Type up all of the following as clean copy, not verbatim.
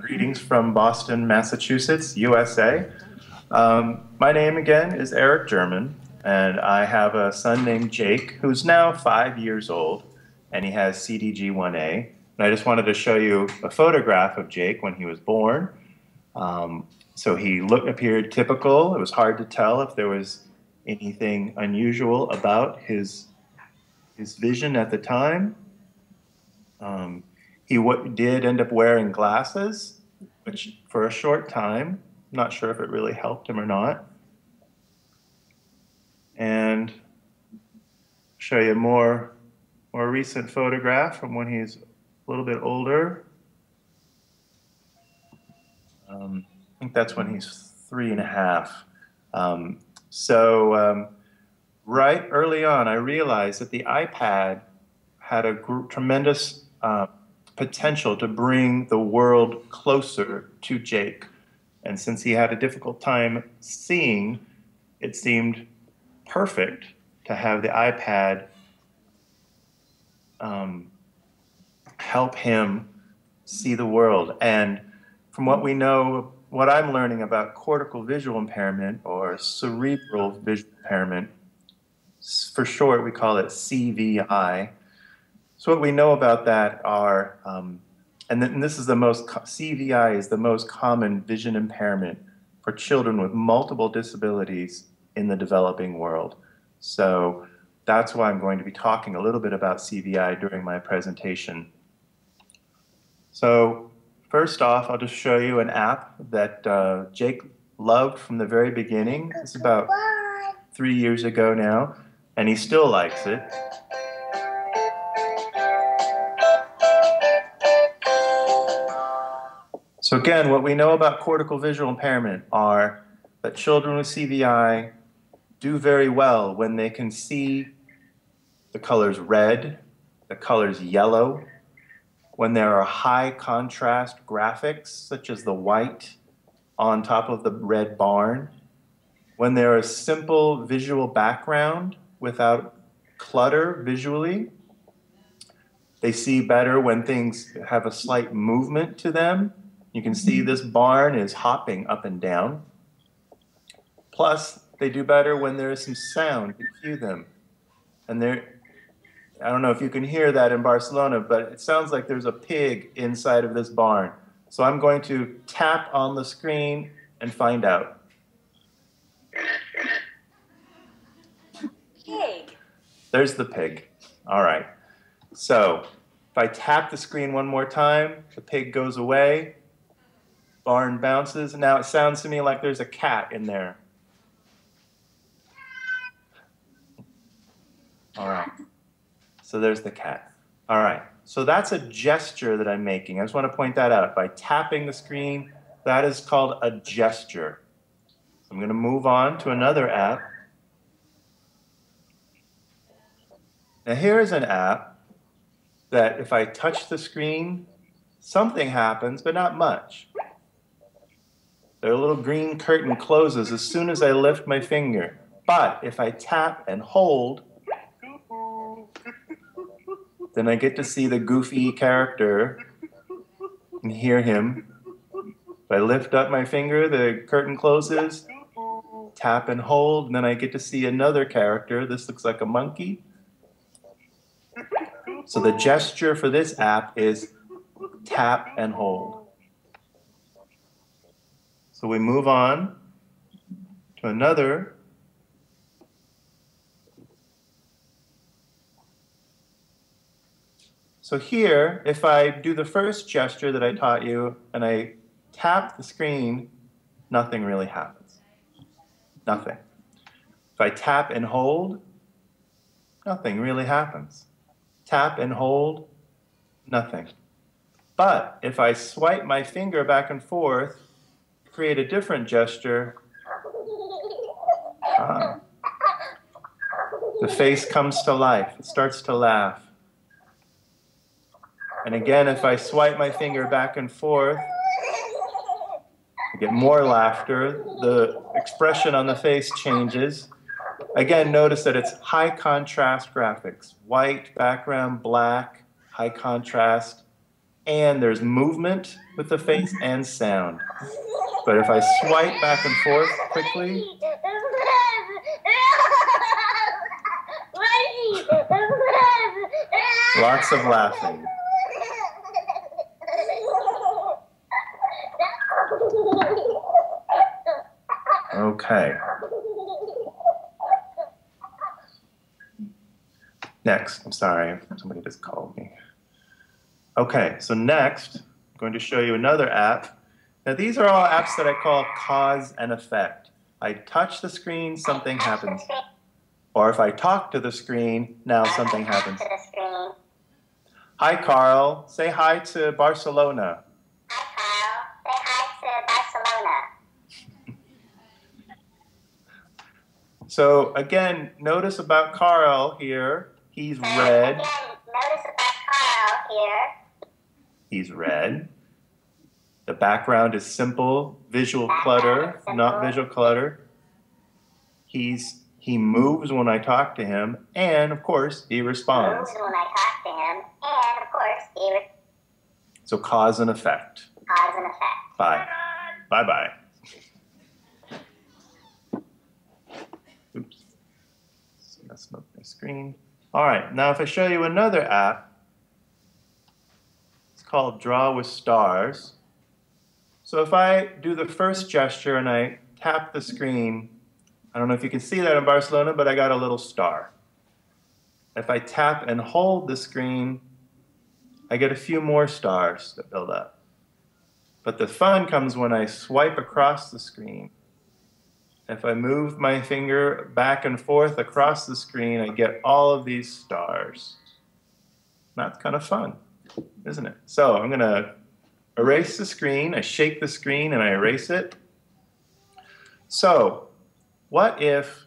Greetings from Boston, Massachusetts, USA. My name again is Eric Jerman, and I have a son named Jake who's now 5 years old, and he has CDG1A. And I just wanted to show you a photograph of Jake when he was born. So he appeared typical. It was hard to tell if there was anything unusual about his vision at the time. He did end up wearing glasses, which for a short time, I'm not sure if it really helped him or not. And show you a more recent photograph from when he's a little bit older. I think that's when he's 3.5. Right early on, I realized that the iPad had a tremendous potential to bring the world closer to Jake. And since he had a difficult time seeing, it seemed perfect to have the iPad help him see the world. And from what we know, what I'm learning about cortical visual impairment or cerebral visual impairment, for short we call it CVI. So what we know about that are, and this is CVI is the most common vision impairment for children with multiple disabilities in the developing world. So that's why I'm going to be talking a little bit about CVI during my presentation. So first off, I'll just show you an app that Jake loved from the very beginning. It's about 3 years ago now, and he still likes it. So again, what we know about cortical visual impairment are that children with CVI do very well when they can see the colors red, the colors yellow, when there are high contrast graphics, such as the white on top of the red barn, when there is simple visual background without clutter visually. They see better when things have a slight movement to them. You can see this barn is hopping up and down. Plus, they do better when there is some sound to cue them. And I don't know if you can hear that in Barcelona, but it sounds like there's a pig inside of this barn. So I'm going to tap on the screen and find out. Pig. There's the pig. All right. So if I tap the screen one more time, the pig goes away. Barn bounces. Now it sounds to me like there's a cat in there. All right. So there's the cat. All right. So that's a gesture that I'm making. I just want to point that out. By tapping the screen, that is called a gesture. So I'm going to move on to another app. Now here's an app that if I touch the screen, something happens, but not much. The little green curtain closes as soon as I lift my finger. But if I tap and hold, then I get to see the goofy character and hear him. If I lift up my finger, the curtain closes, tap and hold, and then I get to see another character. This looks like a monkey. So the gesture for this app is tap and hold. So we move on to another. So here, if I do the first gesture that I taught you and I tap the screen, nothing really happens. Nothing. If I tap and hold, nothing really happens. Tap and hold, nothing. But if I swipe my finger back and forth, create a different gesture, the face comes to life. It starts to laugh. And again, if I swipe my finger back and forth, I get more laughter. The expression on the face changes. Again, notice that it's high contrast graphics. White background, black, high contrast. and there's movement with the face and sound. But if I swipe back and forth quickly, lots of laughing. Okay. Next, I'm sorry, somebody just called me. Okay, so next, I'm going to show you another app. Now these are all apps that I call cause and effect. I touch the screen, something happens. Or if I talk to the screen, now something happens. Hi, Carl. Say hi to Barcelona. Hi, Carl. Say hi to Barcelona. So again, notice about Carl here. He's red. Again, notice about Carl here. He's red. The background is simple, visual clutter, not visual clutter. He moves when I talk to him, and of course, he responds. Moves when I talk to him, and of course, he responds. So cause and effect. Cause and effect. Bye. Bye-bye. Oops. So that's not my screen. All right, now if I show you another app, it's called Draw with Stars. So if I do the first gesture and I tap the screen, I don't know if you can see that in Barcelona, but I got a little star. If I tap and hold the screen, I get a few more stars that build up. But the fun comes when I swipe across the screen. If I move my finger back and forth across the screen, I get all of these stars. That's kind of fun, isn't it? So I'm going to erase the screen. I shake the screen and I erase it. So what if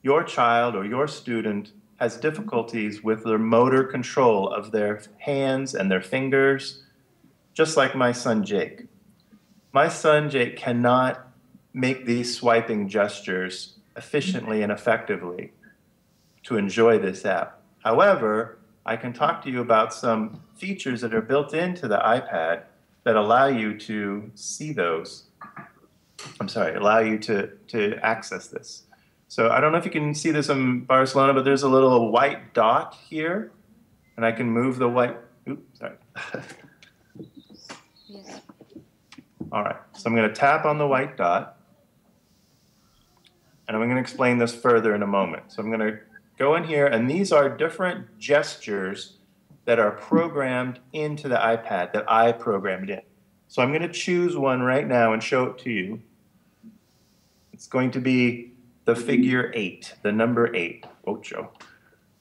your child or your student has difficulties with their motor control of their hands and their fingers, just like my son Jake? My son Jake cannot make these swiping gestures efficiently and effectively to enjoy this app. However, I can talk to you about some features that are built into the iPad that allow you to see those. Allow you to access this. So I don't know if you can see this in Barcelona, but there's a little white dot here, and I can move the white, oops, sorry. Yes. All right, so I'm going to tap on the white dot, and I'm going to explain this further in a moment. So I'm going to go in here, and these are different gestures that are programmed into the iPad that I programmed in. So I'm going to choose one right now and show it to you. It's going to be the figure 8, the number 8, ocho.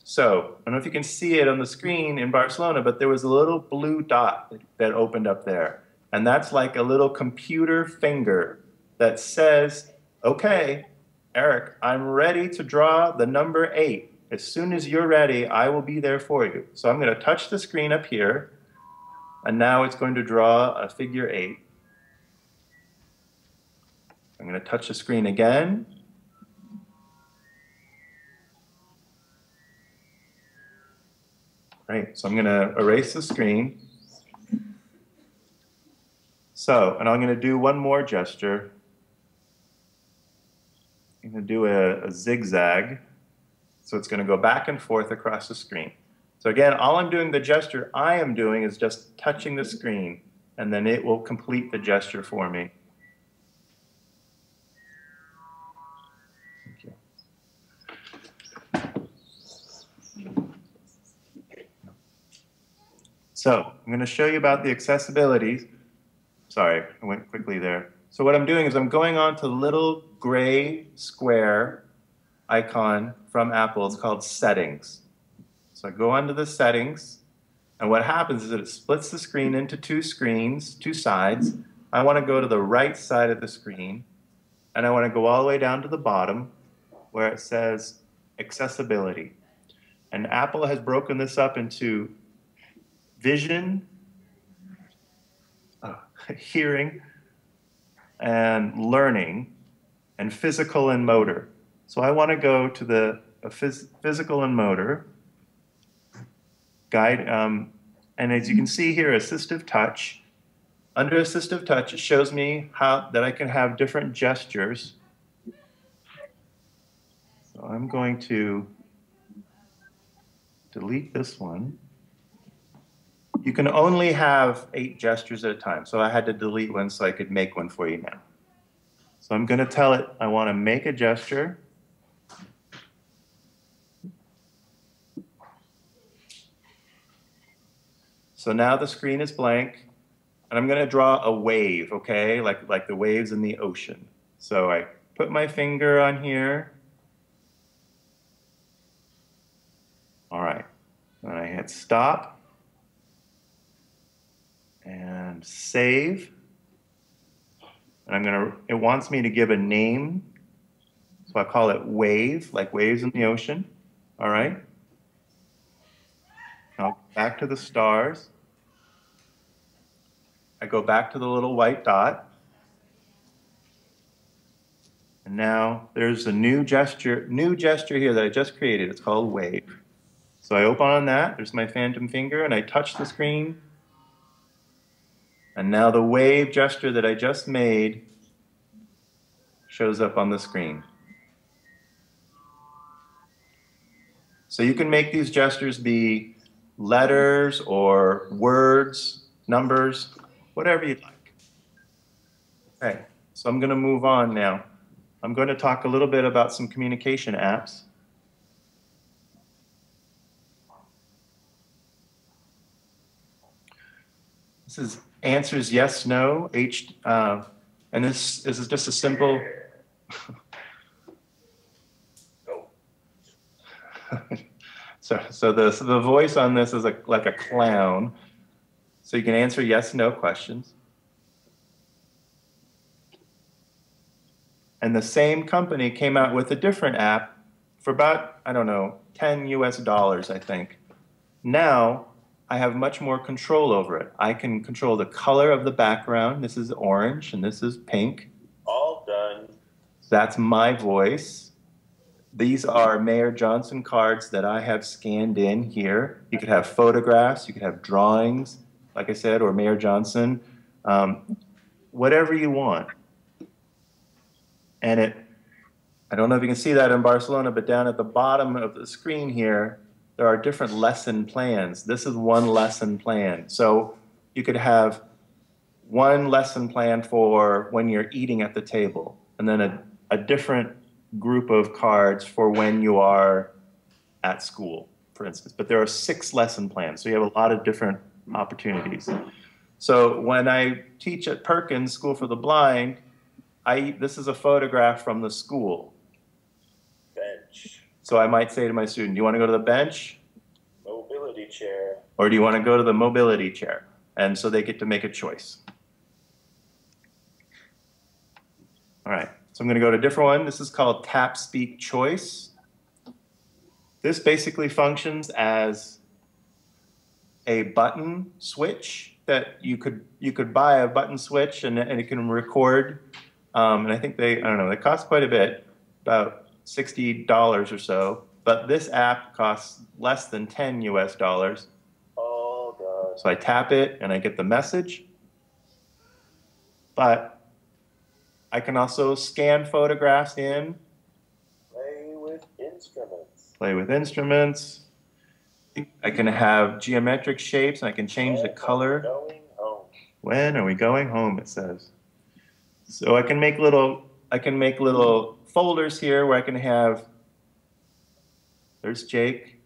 So I don't know if you can see it on the screen in Barcelona, but there was a little blue dot that opened up there. And that's like a little computer finger that says, okay, Eric, I'm ready to draw the number 8. As soon as you're ready, I will be there for you. So I'm going to touch the screen up here, and now it's going to draw a figure 8. I'm going to touch the screen again. Right, so I'm going to erase the screen. So, and I'm going to do one more gesture. I'm going to do a zigzag. So it's going to go back and forth across the screen. So again, all I'm doing, the gesture I am doing is just touching the screen, and then it will complete the gesture for me. So I'm going to show you about the accessibility. Sorry, I went quickly there. So what I'm doing is I'm going on to the little gray square icon from Apple. It's called Settings. So I go onto the Settings, and what happens is that it splits the screen into two sides. I want to go to the right side of the screen, and I want to go all the way down to the bottom where it says Accessibility. And Apple has broken this up into vision, hearing, and learning, and physical and motor. So I want to go to the physical and motor, guide, And as you can see here, assistive touch. Under assistive touch, it shows me how that I can have different gestures. So I'm going to delete this one. You can only have 8 gestures at a time. So I had to delete one so I could make one for you now. So I'm going to tell it I want to make a gesture. So now the screen is blank, and I'm going to draw a wave, okay, like the waves in the ocean. So I put my finger on here. All right, and I hit stop and save. And it wants me to give a name. So I call it wave, like waves in the ocean. All right. Now back to the stars. I go back to the little white dot. And now there's a new gesture here that I just created. It's called wave. So I open on that. There's my phantom finger, and I touch the screen. And now the wave gesture that I just made shows up on the screen. So you can make these gestures be letters or words, numbers, whatever you'd like. Okay, so I'm going to move on now. I'm going to talk a little bit about some communication apps. This is answers yes, no, and this is just a simple. So the voice on this is like a clown. So you can answer yes, no questions. And the same company came out with a different app for about, I don't know, $10 US, I think. Now I have much more control over it. I can control the color of the background. This is orange and this is pink. All done. That's my voice. These are Mayor Johnson cards that I have scanned in here. You could have photographs, you could have drawings, like I said, or Mayor Johnson, whatever you want. And I don't know if you can see that in Barcelona, but down at the bottom of the screen here, there are different lesson plans. This is one lesson plan. So you could have one lesson plan for when you're eating at the table, and then a different group of cards for when you are at school, for instance. But there are 6 lesson plans, so you have a lot of different opportunities. So when I teach at Perkins School for the Blind, this is a photograph from the school. Bench. So I might say to my student, do you want to go to the bench? Mobility chair. Or do you want to go to the mobility chair? And so they get to make a choice. All right, so I'm going to go to a different one. This is called Tap Speak Choice. This basically functions as a button switch that you could buy a button switch and it can record. And I think they cost quite a bit, about $60 or so. But this app costs less than $10 US. Oh, God. So I tap it and I get the message. But I can also scan photographs in. Play with instruments. Play with instruments. I can have geometric shapes and I can change the color. Going home. When are we going home, it says. So I can make little folders here where I can have, there's Jake.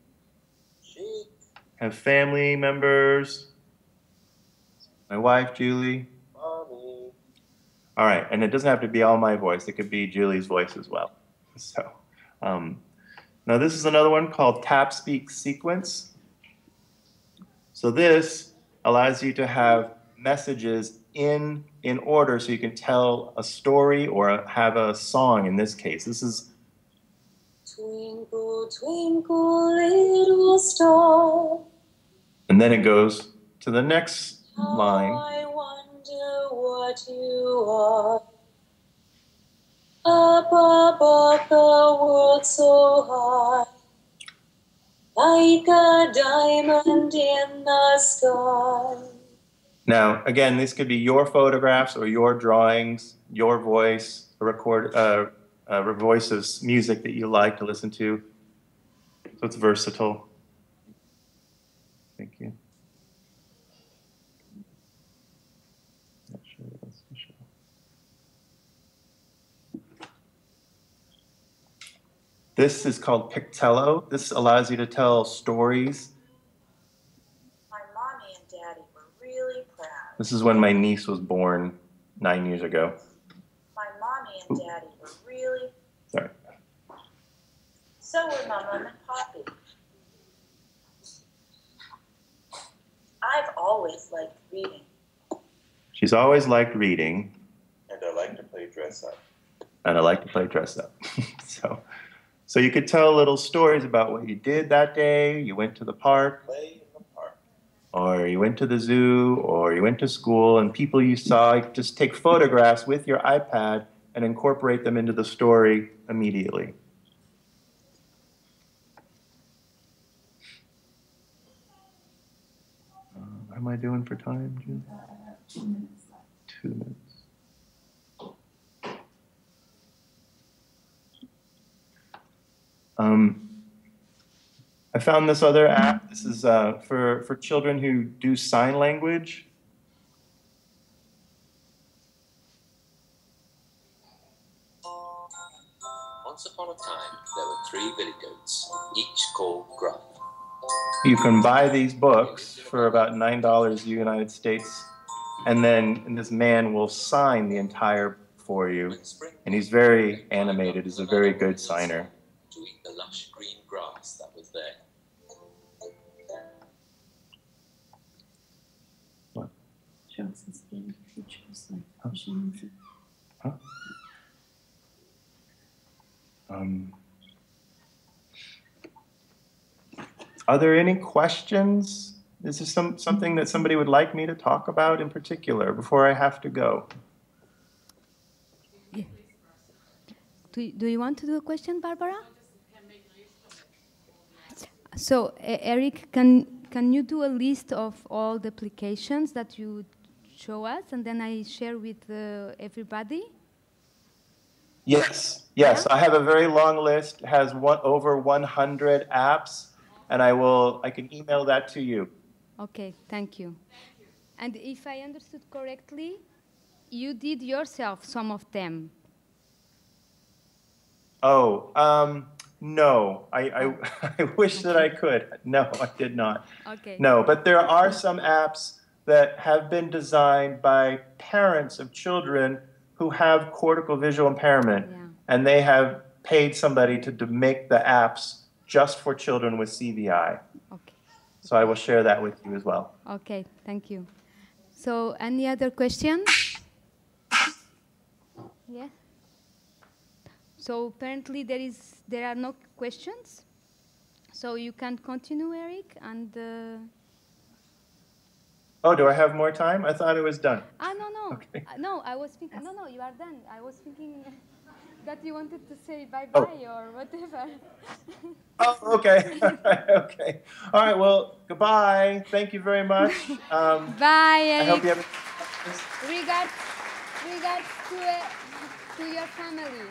Chic. Have family members. My wife, Julie. Mommy. All right, and it doesn't have to be all my voice. It could be Julie's voice as well. So now this is another one called Tap Speak Sequence. So this allows you to have messages in order so you can tell a story or have a song in this case. This is Twinkle, twinkle, little star. And then it goes to the next line. I wonder what you are. Up above the world so high. like a diamond in the sky. Now, again, this could be your photographs or your drawings, your voice, a voice of music that you like to listen to. So it's versatile. Thank you. Not sure what else to show. This is called Pictello. This allows you to tell stories. My mommy and daddy were really proud. This is when my niece was born 9 years ago. My mommy and daddy were really... Sorry. So were my mom and poppy. I've always liked reading. She's always liked reading. And I like to play dress up. And I like to play dress up. So you could tell little stories about what you did that day. You went to the park. Play in the park. Or you went to the zoo, or you went to school, and people you saw, you just take photographs with your iPad and incorporate them into the story immediately. What am I doing for time, June? 2 minutes left. 2 minutes. I found this other app. This is for children who do sign language. Once upon a time, there were 3 billy goats, each called Gruff. You can buy these books for about $9 United States, and then this man will sign the entire for you. And he's very animated. He's a very good signer. To eat the lush green grass that was there. What? Shows us the features like Congenital. Huh? Are there any questions? Is this something that somebody would like me to talk about in particular before I have to go? Yeah. Do you want to do a question, Barbara? So, Eric, can you do a list of all the applications that you show us, and then I share with everybody? Yes. Yeah? I have a very long list. It has over 100 apps, and I can email that to you. Okay, thank you. And if I understood correctly, you did yourself some of them. Oh, no. I wish that I could. No, I did not. Okay. No, but there are some apps that have been designed by parents of children who have cortical visual impairment, Yeah. and they have paid somebody to make the apps just for children with CVI. Okay. So I will share that with you as well. Okay, thank you. So, any other questions? Yeah. So apparently there are no questions. So you can continue, Eric, and. Oh, do I have more time? I thought it was done. No. Okay. No, I was thinking. No, you are done. I was thinking that you wanted to say bye-bye or whatever. Oh, okay. Okay. All right. Well, goodbye. Thank you very much. Bye, Eric. I hope you have. Regards to your family.